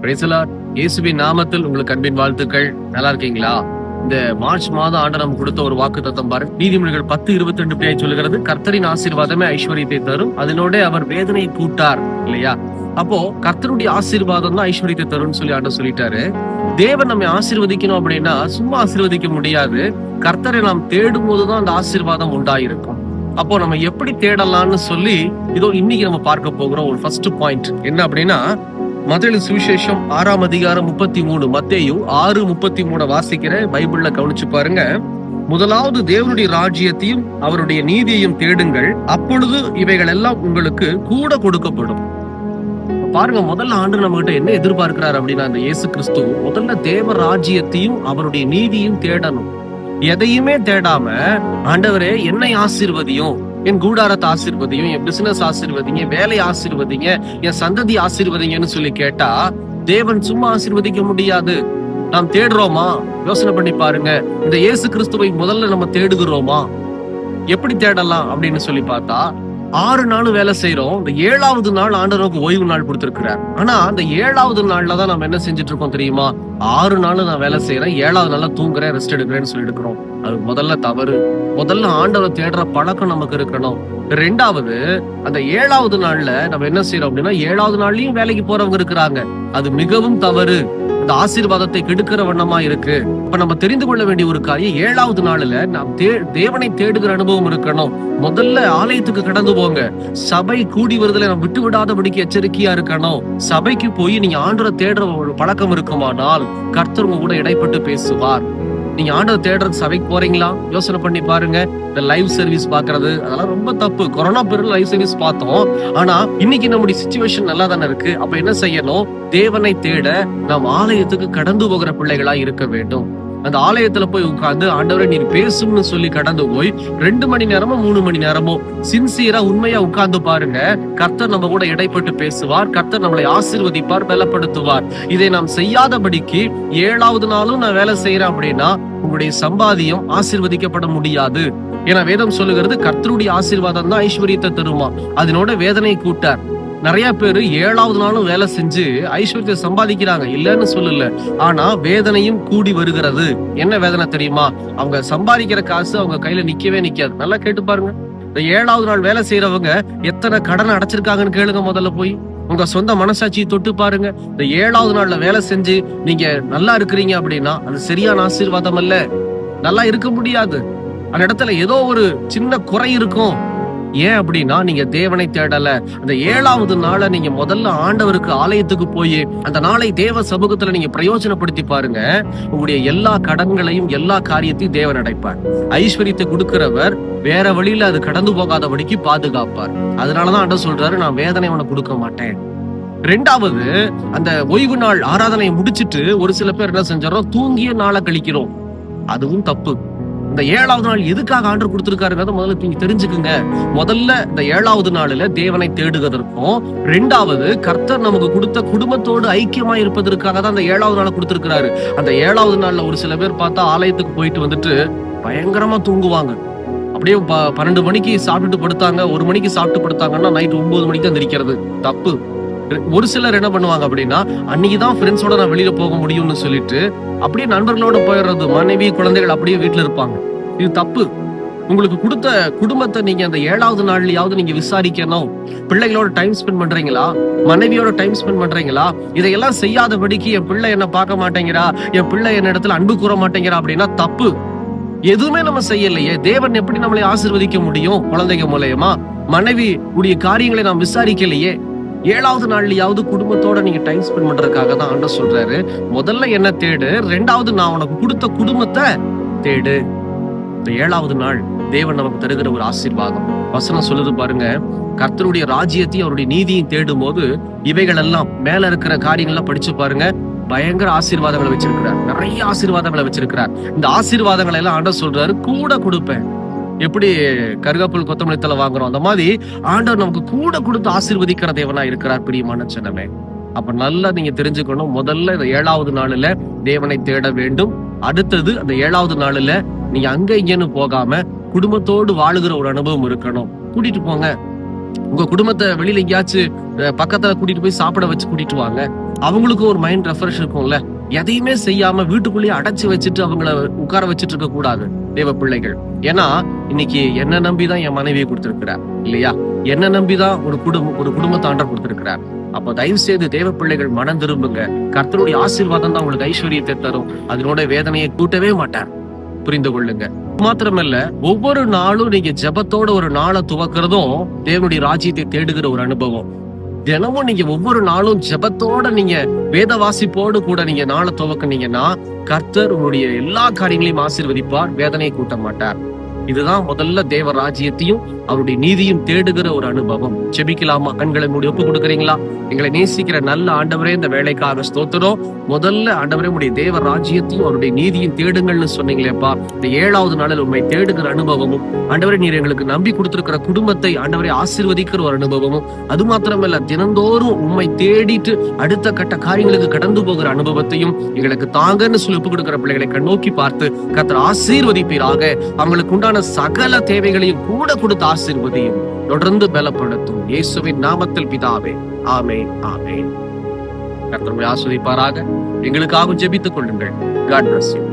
Praise the Lord. இயேசுவின் நாமத்தில் உங்களுக்கு அன்பின் வாழ்த்துக்கள். நல்லா இருக்கீங்களா? இந்த மார்ச் மாதம் ஆண்டு நமக்கு கொடுத்த ஒரு வாக்கு தத்தம் பாருங்க. நீதிமொழிகள் 10:22 சொல்லுகிறது, கர்த்தரின் ஆசீர்வாதமே ஐஸ்வர்யத்தை தரும், அதனோட அவர் வேதனை கூட்டார். இல்லையா? அப்போ கர்த்தருடைய ஆசீர்வாதம் தான் ஐஸ்வர்யத்தை தரும்னு சொல்லி ஆண்டு சொல்லிட்டாரு. தேவன் நம்மை ஆசீர்வதிக்கணும் அப்படின்னா சும்மா ஆசீர்வதிக்க முடியாது. கர்த்தரை நாம் தேடும் போதுதான் அந்த ஆசீர்வாதம் உண்டாயிருக்கும். அப்போ நம்ம எப்படி தேடலாம்னு சொல்லி இதோ இன்னைக்கு நம்ம பார்க்க போகிறோம். ஒரு ஃபர்ஸ்ட் பாயிண்ட் என்ன அப்படின்னா, மத்தேயு சுவிசேஷம் 6:33, மத்தேயு 6:33 வாசிக்கிற பைபிள்ல கவனிச்சு பாருங்க. முதலாவது தேவனுடைய ராஜ்யத்தையும் அவருடைய நீதியையும் தேடுங்கள், அப்பொழுது இவைகள் எல்லாம் உங்களுக்கு கூட கொடுக்கப்படும். பாருங்க, முதல்ல ஆண்டு நம்ம கிட்ட என்ன எதிர்பார்க்கிறார் அப்படின்னா, அந்த இயேசு கிறிஸ்து முதல்ல தேவ ராஜ்யத்தையும் அவருடைய நீதியையும் தேடணும். எதையுமே தேடாம, ஆண்டவரே என்னை ஆசீர்வதியும், என் கூடாரத்தை ஆசீர்வதியும், என் பிசினஸ் ஆசீர்வதிங்க, வேலை ஆசீர்வதிங்க, என் சந்ததி ஆசீர்வதிங்கன்னு சொல்லி கேட்டா தேவன் சும்மா ஆசீர்வதிக்க முடியாது. நாம் தேடுறோமா? யோசனை பண்ணி பாருங்க. இந்த இயேசு கிறிஸ்துவை முதல்ல நம்ம தேடுகிறோமா? எப்படி தேடலாம் அப்படின்னு சொல்லி பார்த்தா, 6 நாள் வேலை செய்யறோம். இந்த 7வது நாள் ஆண்டவருக்கு ஓய்வு நாள் கொடுத்திருக்கிறார். ஆனா அந்த 7வது நாள்ல தான் நம்ம என்ன செஞ்சுட்டு இருக்கோம் தெரியுமா? 6 நாள் நான் வேலை செய்யறேன், 7வது நாள்ல தூங்குறேன், ரெஸ்ட் எடுக்கிறேன்னு சொல்லி எடுக்கிறோம். அது முதல்ல தவறு. முதல்ல ஆண்டவரை தேடுற பழக்கம் நமக்கு இருக்கணும். 2வது, அந்த 7வது நாள்ல நம்ம என்ன செய்யறோம் அப்படின்னா, 7வது நாள்லயும் வேலைக்கு போறவங்க இருக்கிறாங்க. அது மிகவும் தவறு. அந்த ஆசீர்வாதத்தை கெடுக்கிற வண்ணமா இருக்கு. இப்ப நம்ம தெரிந்து கொள்ள வேண்டிய ஒரு காரியம், 7வது நாள்ல நாம் தேவனை தேடுகிற அனுபவம் இருக்கணும். முதல்ல ஆலயத்துக்கு கடந்து போங்க. சபை கூடி வருதுல நம்ம விட்டு விடாதபடிக்கு எச்சரிக்கையா இருக்கணும். சபைக்கு போய் நீங்க ஆண்டவரை தேடுற ஒரு பழக்கம் இருக்குமானால் கர்த்தர் உங்க கூட இடைப்பட்டு பேசுவார். நீங்க ஆண்டவரை தேடுறது சபைக்கு போறீங்களா? யோசனை பண்ணி பாருங்க. இந்த லைவ் சர்வீஸ் பாக்குறது அதெல்லாம் ரொம்ப தப்பு. கொரோனா பீரியட்ல லைவ் சர்வீஸ் பார்த்தோம். ஆனா இன்னைக்கு நம்முடைய சிச்சுவேஷன் நல்லா தானே இருக்கு. அப்ப என்ன செய்யணும்? தேவனை தேட நாம் ஆலயத்துக்கு கடந்து போகிற பிள்ளைகளா இருக்க வேண்டும். அந்த ஆலயத்துல போய் உட்கார்ந்து ஆண்டவரை நீர் பேசும்னு சொல்லி கடந்து போய் 2 மணி நேரமோ 3 மணி நேரமோ சின்சியரா உண்மையா உட்கார்ந்து பாருங்க. கர்த்தர் நம்ம கூட இடைப்பட்டு பேசுவார். கர்த்தர் நம்மளை ஆசீர்வதிப்பார், பலப்படுத்துவார். இதை நாம் செய்யாதபடிக்கு 7வது நாளும் நான் வேலை செய்யறேன் அப்படின்னா உங்களுடைய சம்பாதியம் ஆசீர்வதிக்கப்பட முடியாது. ஏன்னா வேதம் சொல்லுகிறது, கர்த்தருடைய ஆசீர்வாதம் தான் ஐஸ்வர்யத்தை தருமா, அதனோட வேதனை கூட்டார். நிறைய பேரு 7வது நாளும் வேலை செஞ்சு ஐஸ்வர்யத்தை சம்பாதிக்கிறாங்க, இல்லன்னு சொல்லல. ஆனா வேதனையும் கூடி வருகிறது. என்ன வேதனை தெரியுமா? அவங்க சம்பாதிக்கிற காசு அவங்க கையில நிக்கவே நிக்காது. நல்லா கேட்டு பாருங்க. இந்த 7வது நாள் வேலை செய்யறவங்க எத்தனை கடன் அடைச்சிருக்காங்கன்னு கேளுங்க. முதல்ல போய் உங்க சொந்த மனசாட்சியை தொட்டு பாருங்க. இந்த 7வது நாள்ல வேலை செஞ்சு நீங்க நல்லா இருக்கிறீங்க அப்படின்னா அது சரியான ஆசீர்வாதம் அல்ல. நல்லா இருக்க முடியாது. அந்த இடத்துல ஏதோ ஒரு சின்ன குறை இருக்கும். ஏன் அப்படின்னா நீங்க தேவனை தேடல. அந்த 7வது நாளை நீங்க முதல்ல ஆண்டவருக்கு ஆலயத்துக்கு போய் அந்த நாளை தேவ சமூகத்துல நீங்க பிரயோஜனப்படுத்தி பாருங்க. உங்களுடைய எல்லா கடன்களையும் எல்லா காரியத்தையும் தேவன் அடைப்பார். ஐஸ்வர்யத்தை கொடுக்கிறவர் வேற வழியில அது கடந்து போகாதபடிக்கு பாதுகாப்பார். அதனாலதான் ஆண்டவர் சொல்றாரு, நான் வேதனை உனக்கு கொடுக்க மாட்டேன். 2வது, அந்த ஓய்வு நாள் ஆராதனையை முடிச்சிட்டு ஒரு சில பேர் என்ன செஞ்சோம், தூங்கிய நாளை கழிக்கிறோம். அதுவும் தப்பு. இந்த 7வது நாள் எதுக்காக ஆண்டவர் கொடுத்திருக்காருங்கிறத முதல்ல நீங்க தெரிஞ்சுக்குங்க. முதல்ல இந்த 7வது நாளில தேவனை தேடுவதற்கும், 2வது கர்த்தர் நமக்கு கொடுத்த குடும்பத்தோடு ஐக்கியமா இருப்பதற்காக தான் அந்த 7வது நாளை கொடுத்திருக்கிறாரு. அந்த 7வது நாள்ல ஒரு சில பேர் பார்த்தா ஆலயத்துக்கு போயிட்டு வந்துட்டு பயங்கரமா தூங்குவாங்க. அப்படியே 12 மணிக்கு சாப்பிட்டுட்டு படுத்தாங்க, 1 மணிக்கு சாப்பிட்டு படுத்தாங்கன்னா நைட் 9 மணிக்கு தான் எந்திரிக்கிறது. தப்பு. ஒரு சிலர் என்ன பண்ணுவாங்க அப்படின்னா, அன்னைக்குதான் ஃப்ரெண்ட்ஸோட நான் வெளியில போக முடியும்னு சொல்லிட்டு அப்படியே நண்பர்களோட போயிடுறது. மனைவி குழந்தைகள் அப்படியே வீட்டுல இருப்பாங்க. இது தப்பு. உங்களுக்கு கொடுத்த குடும்பத்தை நீங்க அந்த 7வது நாள்லயாவது நீங்க விசாரிக்கணும். பிள்ளைகளோட டைம் ஸ்பெண்ட் பண்றீங்களா? மனைவியோட டைம் ஸ்பெண்ட் பண்றீங்களா? இதையெல்லாம் செய்யாதபடிக்கு என் பிள்ளை என்ன பார்க்க மாட்டேங்கிறா, என் பிள்ளை என்ன இடத்துல அன்பு கூற மாட்டேங்கிறா அப்படின்னா தப்பு. எதுவுமே நம்ம செய்யலையே. தேவன் எப்படி நம்மளை ஆசீர்வதிக்க முடியும்? குழந்தைங்க மூலமா. மனைவி உடைய காரியங்களை நாம் விசாரிக்கலையே. 7வது நாள்லயாவது குடும்பத்தோட நீங்க டைம் ஸ்பெண்ட் பண்றதுக்காக தான் ஆண்டவர் சொல்றாரு, முதல்ல என்ன தேடு, 2வது நான் உனக்கு கொடுத்த குடும்பத்தை தேடு. இந்த 7வது நாள் தேவன் நமக்கு தருகிற ஒரு ஆசீர்வாதம். வசனம் சொல்லுது பாருங்க, கர்த்தருடைய ராஜ்யத்தையும் அவருடைய நீதியையும் தேடும் போது இவைகள் எல்லாம் மேல இருக்கிற காரியங்கள்லாம் படிச்சு பாருங்க. பயங்கர ஆசீர்வாதங்களை வச்சிருக்கிறார். நிறைய ஆசீர்வாதங்களை வச்சிருக்கிறார். இந்த ஆசீர்வாதங்களை எல்லாம் ஆண்டவர் சொல்றாரு, கூட கொடுப்பேன். எப்படி கருகாப்புல் கொத்தமல்லி தலை வாங்குறோம், அந்த மாதிரி ஆண்டவர் நமக்கு கூட கொடுத்து ஆசீர்வதிக்கிற தேவனா இருக்கிறார். பிரியமான ஜனமே, அப்ப நல்லா நீங்க தெரிஞ்சுக்கணும். முதல்ல இந்த 7வது நாளில தேவனை தேட வேண்டும். அடுத்தது அந்த 7வது நாளில நீங்க அங்க இங்கன்னு போகாம குடும்பத்தோடு வாழுகிற ஒரு அனுபவம் இருக்கணும். கூட்டிட்டு போங்க. உங்க குடும்பத்தை வெளியில எங்கேயாச்சும் பக்கத்துல கூட்டிட்டு போய் சாப்பிட வச்சு கூட்டிட்டு வாங்க. அவங்களுக்கு ஒரு மைண்ட் ரெஃப்ரெஷ் இருக்கும்ல. எதையுமே செய்யாம வீட்டுக்குள்ளேயே அடைச்சு வச்சுட்டு அவங்கள உட்கார வச்சுட்டு இருக்க கூடாது தேவ பிள்ளைகள். ஏன்னா இன்னைக்கு என்ன நம்பிதான் என் மனைவியை கொடுத்திருக்கிறார் இல்லையா? என்ன நம்பிதான் ஒரு குடும்பத்தை ஆண்டவர் கொடுத்திருக்கிறார். அப்ப தயவு செய்து தேவ பிள்ளைகள் மனம் திரும்புங்க. கர்த்தருடைய ஆசீர்வாதம் தான் உங்களுக்கு ஐஸ்வர்யத்தை தரும். அதனோட வேதனையை கூட்டவே மாட்டார். புரிந்து கொள்ளுங்க. மாத்திரமல்ல, ஒவ்வொரு நாளும் நீங்க ஜெபத்தோட ஒரு நாளை துவக்கிறதும் தேவனுடைய ராஜ்யத்தை தேடுகிற ஒரு அனுபவம். தினமும் நீங்க ஒவ்வொரு நாளும் ஜெபத்தோட நீங்க வேத வாசிப்போடு கூட நீங்க நாளை துவக்குனீங்கன்னா கர்த்தர் உங்களுடைய எல்லா காரியங்களையும் ஆசீர்வதிப்பார், வேதனையை கூட்ட மாட்டார். இதுதான் முதல்ல தேவ ராஜ்யத்தையும் அவருடைய நீதியும் தேடுகிற ஒரு அனுபவம். ஜெபிக்கலாமா? கண்களை மூடி ஒப்பு கொடுக்குறீங்களா? எங்களை நேசிக்கிற நல்ல ஆண்டவரே, இந்த வேலைக்காக ஸ்தோத்திரம். முதல்ல ஆண்டவரே, உடைய தேவ ராஜ்யத்தையும் அவருடைய நீதியும் தேடுங்கள்னு சொன்னீங்களேப்பா. இந்த 7வது நாளில் உண்மை தேடுகிற அனுபவமும், ஆண்டவரே நீர் எங்களுக்கு நம்பி கொடுத்திருக்கிற குடும்பத்தை ஆண்டவரே ஆசீர்வதிக்கிற ஒரு அனுபவமும், அது மாத்திரமல்ல தினந்தோறும் உண்மை தேடிட்டு அடுத்த கட்ட காரியங்களுக்கு கடந்து போகிற அனுபவத்தையும் எங்களுக்கு தாங்கன்னு சொல்லி ஒப்பு கொடுக்கிற பிள்ளைகளை கண்ணோக்கி பார்த்து கர்த்தர் ஆசீர்வதிப்பீராக. அவங்களுக்கு உண்டான சகல தேவைகளையும் கூட கொடுத்து ஆசீர்வதியும், தொடர்ந்து பலப்படுத்தும். இயேசுவின் நாமத்தில் பிதாவே, ஆமென், ஆமென். கர்த்தர் ஆசீர்வதிப்பாராக. எங்களுக்காக ஜெபித்துக் கொள்ளுங்கள். God bless you.